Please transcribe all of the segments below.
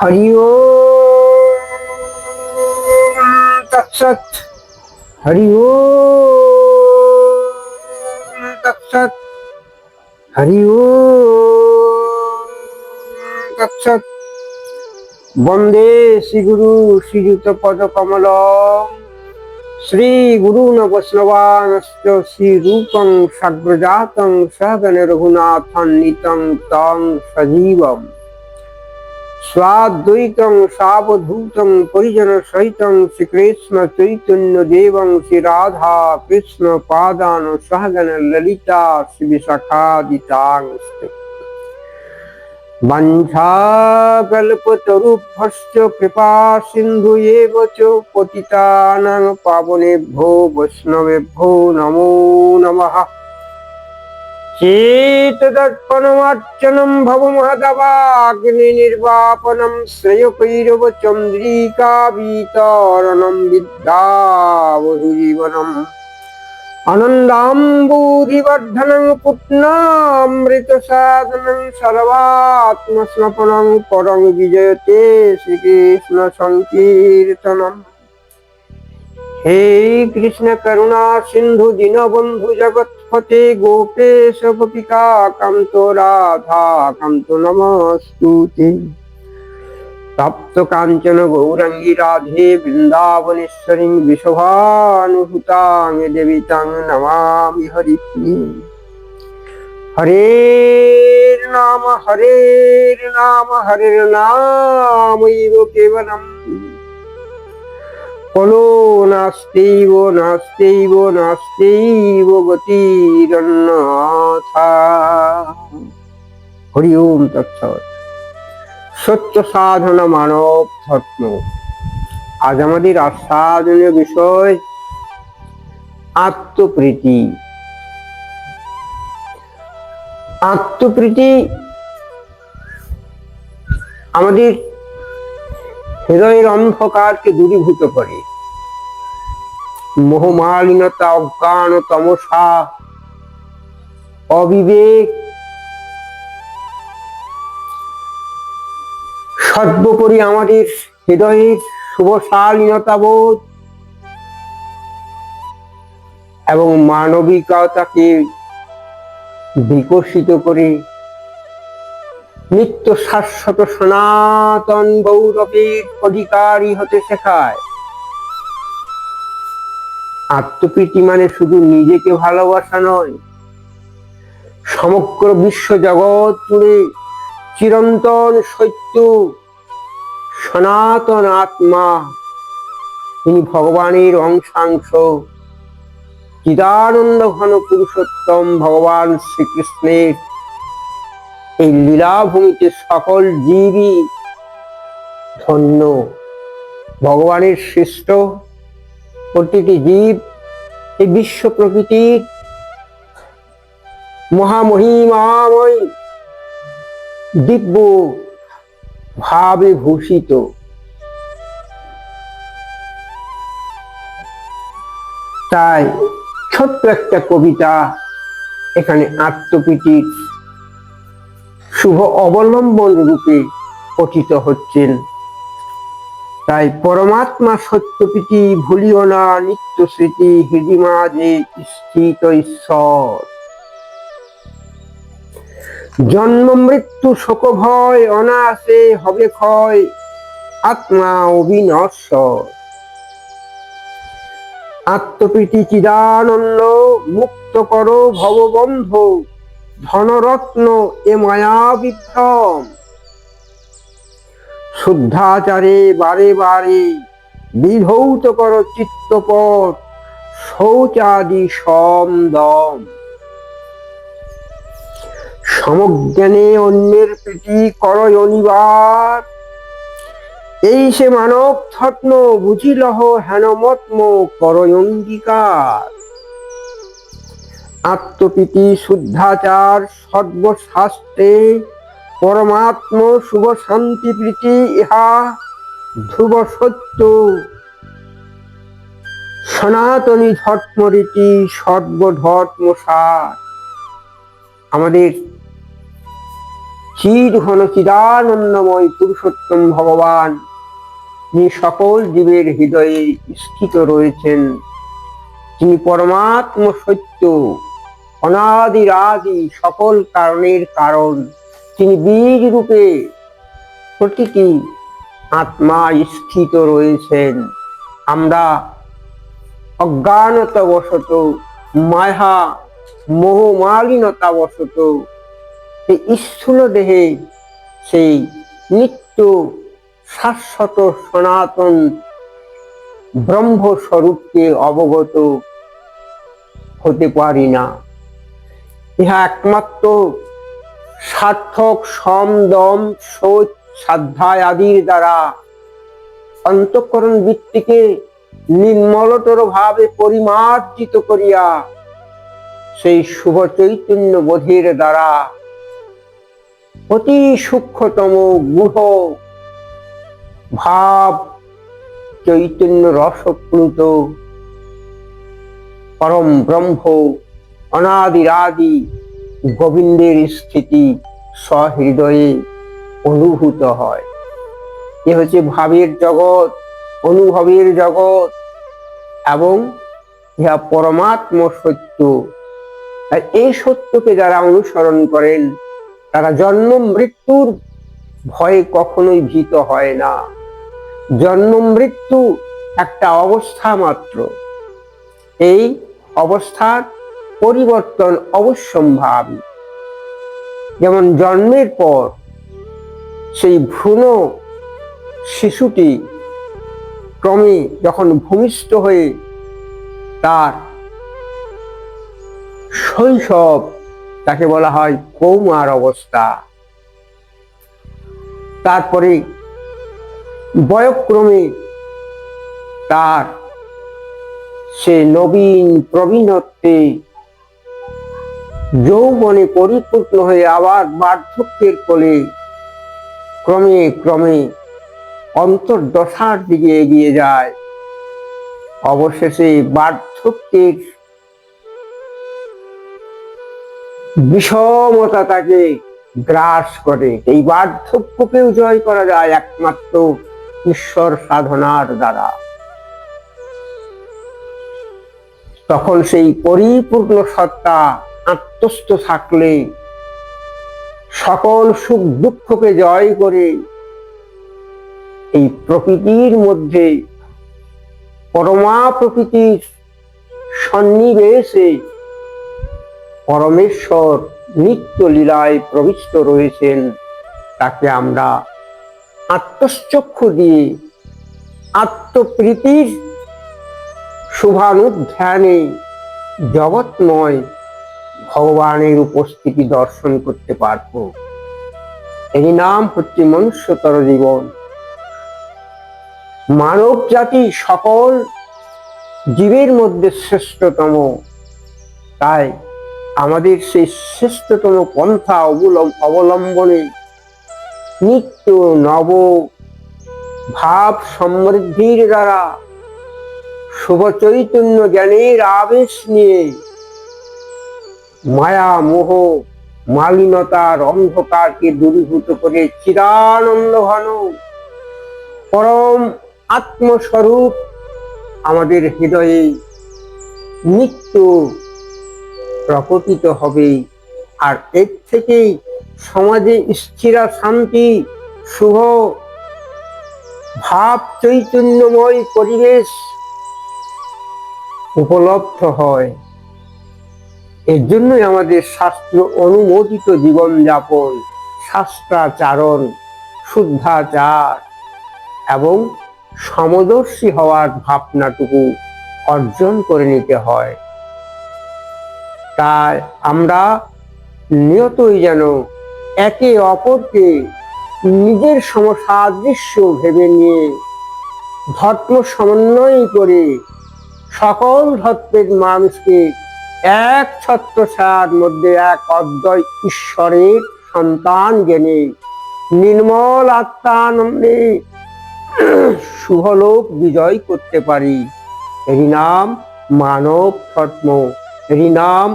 हरि ओम तत्सत। हरि ओम तत्सत। हरि ओम तत्सत। वंदे श्री गुरु श्रीयुत पद कमल श्री गुरुन वैष्णवांश्च श्री रूपं साग्रजातं सहगण रघुनाथान्वितं तं सजीवम् स्वाद्वैतं सावधूतं परिजन सहितं श्रीकृष्ण चैतन्य देवं श्री राधा कृष्ण पादान सहगण ललिता श्री विशाखादितांश्च वंशाकल्पतरुभ्यश्च कृपा सिन्धुएव च पतितानां पावनेभ्यो वैष्णवेभ्यो नमो नमः। चेतदर्पणमार्चनं भवमहदवाग्निर्वापनं श्रेयकैरव चन्द्रिकावितरणं विद्यावधूजीवनम् आनन्दाम्बुधिवर्धनं पुट्नामृतसाधनं सर्वात्मस्नपनं परं विजयते श्रीकृष्ण संकीर्तनम्। हे कृष्ण करुणा सिंधु दीनबंधु जगत्पते गोपेश गोपिका कांतो राधा कांतो नमस्तुते। तप्त कांचन गौरंगी राधे वृंदावनेश्वरी विशोभानुसुतां देवी तां नमामि हरिप्रिये। हरेर् नाम एव केवलम् कलो नास्त्यैव गतिरन्यथा। हरि ओम तत्सत। सत्य साधना मानव धर्म। आज हमारे आस्वादनीय विषय आत्मप्रीति। आत्मप्रीति আমাদের হৃদয়ের অন্ধকারকে দূরীভূত করে। মোহমালিনতা, অজ্ঞান, তমসা, অবিবেক সর্বোপরি আমাদের হৃদয়ের শুভশালীনতা বোধ এবং মানবিকতাকে বিকশিত করে নিত্য শাশ্বত সনাতন গৌরবের অধিকারী হতে শেখায়। আত্মপ্রীতি মানে শুধু নিজেকে ভালোবাসা নয়, সমগ্র বিশ্ব জগৎ জুড়ে চিরন্তন সত্য সনাতন আত্মা, তিনি ভগবানের অংশাংশ চিদানন্দ ঘন পুরুষোত্তম ভগবান শ্রীকৃষ্ণের এই লীলাভূমিতে সকল জীবই ধন্য। ভগবানের সৃষ্ট প্রতিটি জীব এই বিশ্ব প্রকৃতির মহামহিমাময় দিব্য ভাবে ভূষিত। তাই ছোট্ট একটা কবিতা এখানে আত্মপ্রীতির শুভ অবলম্বন রূপে পঠিত হচ্ছেন। তাই পরমাত্মা সত্যপ্রীতি ভুলিও না, নিত্য স্মৃতি হৃদি মাঝে স্থিত ঈশ্বর। জন্ম মৃত্যু শোক ভয় অনায়াসে হবে ক্ষয়, আত্মা অবিনশ্বর। আত্মপ্রীতি চিদানন্দ মুক্ত করো ভববন্ধ, ধনরত্ন এ মায়া বিভ্রম। শুদ্ধাচারে বারে বারে বিধৌত করো চিত্তপট, শৌচাদি সমদম। সমজ্ঞানে অন্যের প্রীতি করো অনিবার, এই সে মানব ধর্ম বুঝিলহ হেনমত্ম করো অঙ্গীকার। আত্মপ্রীতি শুদ্ধাচার সর্বশাস্ত্রে পরমাত্ম শুভ শান্তি প্রীতি, ইহা ধ্রুব সত্য সনাতনী ধর্মরীতি সর্বধর্ম সার। আমাদের চির ঘন চিদানন্দময় পুরুষোত্তম ভগবান তিনি সকল জীবের হৃদয়ে স্থিত রয়েছেন। তিনি পরমাত্ম সত্য, অনাদির আদি, সকল কারণের কারণ। তিনি বীজ রূপে প্রতিটি আত্মা স্থিত রয়েছেন। আমরা অজ্ঞানতাবশত, মায়া মোহমালিনতাবশত এই স্থূল দেহে সেই নিত্য শাশ্বত সনাতন ব্রহ্মস্বরূপকে অবগত হতে পারি না। ইহা একমাত্র সার্থক সম, দম, শৌচ, সাধ্যায় আদির দ্বারা অন্তঃকরণ বৃত্তিকে নির্মলতর ভাবে পরিমার্জিত করিয়া সেই শুভ চৈতন্য বোধের দ্বারা অতি সূক্ষ্মতম গূঢ় ভাব চৈতন্য রসপ্লুত পরম ব্রহ্ম অনাদিরাদি গোবিন্দের স্থিতি সহৃদয়ে অনুভূত হয়। এ হচ্ছে ভাবের জগৎ, অনুভবের জগৎ, এবং ইহা পরমাত্ম সত্য। আর এই সত্যকে যারা অনুসরণ করেন তারা জন্ম মৃত্যুর ভয়ে কখনোই ভীত হয় না। জন্ম মৃত্যু একটা অবস্থা মাত্র, এই অবস্থার পরিবর্তন অবশ্যম্ভাবী। যেমন জন্মের পর সেই ভ্রূণ শিশুটি ক্রমে যখন ভূমিষ্ঠ হয়ে তার শৈশব, তাকে বলা হয় কৌমার অবস্থা। তারপরে বয়ক্রমে তার সে নবীন প্রবীণত্বে যৌবনে পরিপূর্ণ হয়ে আবার বার্ধক্যের কোলে ক্রমে ক্রমে অন্তর্দশার দিকে এগিয়ে যায়। অবশেষে বার্ধক্যের বিষমতা তাকে গ্রাস করে। এই বার্ধক্যকেও জয় করা যায় একমাত্র ঈশ্বর সাধনার দ্বারা। তখন সেই পরিপূর্ণ সত্তা আত্মস্থ থাকলে সকল সুখ দুঃখকে জয় করে এই প্রকৃতির মধ্যে পরমা প্রকৃতির সন্নিবেশে পরমেশ্বর নিত্য লীলায় প্রবিষ্ট রয়েছেন। তাকে আমরা আত্মচক্ষু দিয়ে আত্মপ্রীতির শুভানুধ্যানে জগৎময় ভগবানের উপস্থিতি দর্শন করতে পারব। এই নাম হচ্ছে মনুষ্যতর জীবন। মানব জাতি সকল জীবের মধ্যে শ্রেষ্ঠতম, তাই আমাদের সেই শ্রেষ্ঠতম পন্থা অবলম্বনে নিত্য নব ভাব সমৃদ্ধির দ্বারা শুভ চৈতন্য জ্ঞানের আবেশ নিয়ে মায়া মোহ মালিনতার অন্ধকারকে দূরীভূত করে চিদানন্দ ঘন পরম আত্মস্বরূপ আমাদের হৃদয়ে নিত্য প্রকটিত হবে। আর এর থেকেই সমাজে স্থির শান্তি, শুভ ভাব চৈতন্যময় পরিবেশ উপলব্ধ হয়। এর জন্যই আমাদের শাস্ত্র অনুমোদিত জীবনযাপন, শাস্ত্রাচারণ, শুদ্ধাচার এবং সমদর্শী হওয়ার ভাবনাটুকু অর্জন করে নিতে হয়। তাই আমরা নিয়তই যেন একে অপরকে নিজের সমসাদৃশ্য ভেবে নিয়ে ধর্ম সমন্বয় করে সকল ধর্মের মানুষকে এক ছত্রছায়ার মধ্যে এক অদ্বয় ঈশ্বরের সন্তান জেনে নির্মল আত্মানন্দে শুভলোক বিজয় করতে পারি। এরই নাম মানব ধর্ম, এরই নাম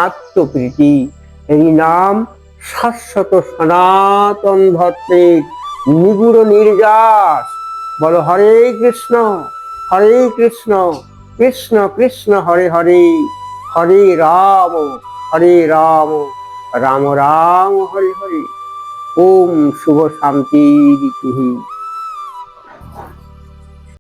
আত্মপ্রীতি, এরই নাম শাশ্বত সনাতন ধর্মের নিগুড় নির্যাস। বলো হরে কৃষ্ণ, হরে কৃষ্ণ, কৃষ্ণ কৃষ্ণ হরে হরে, হরে রাম, হরে রাম, রাম রাম হরে হরে। ওম শুভ শান্তি।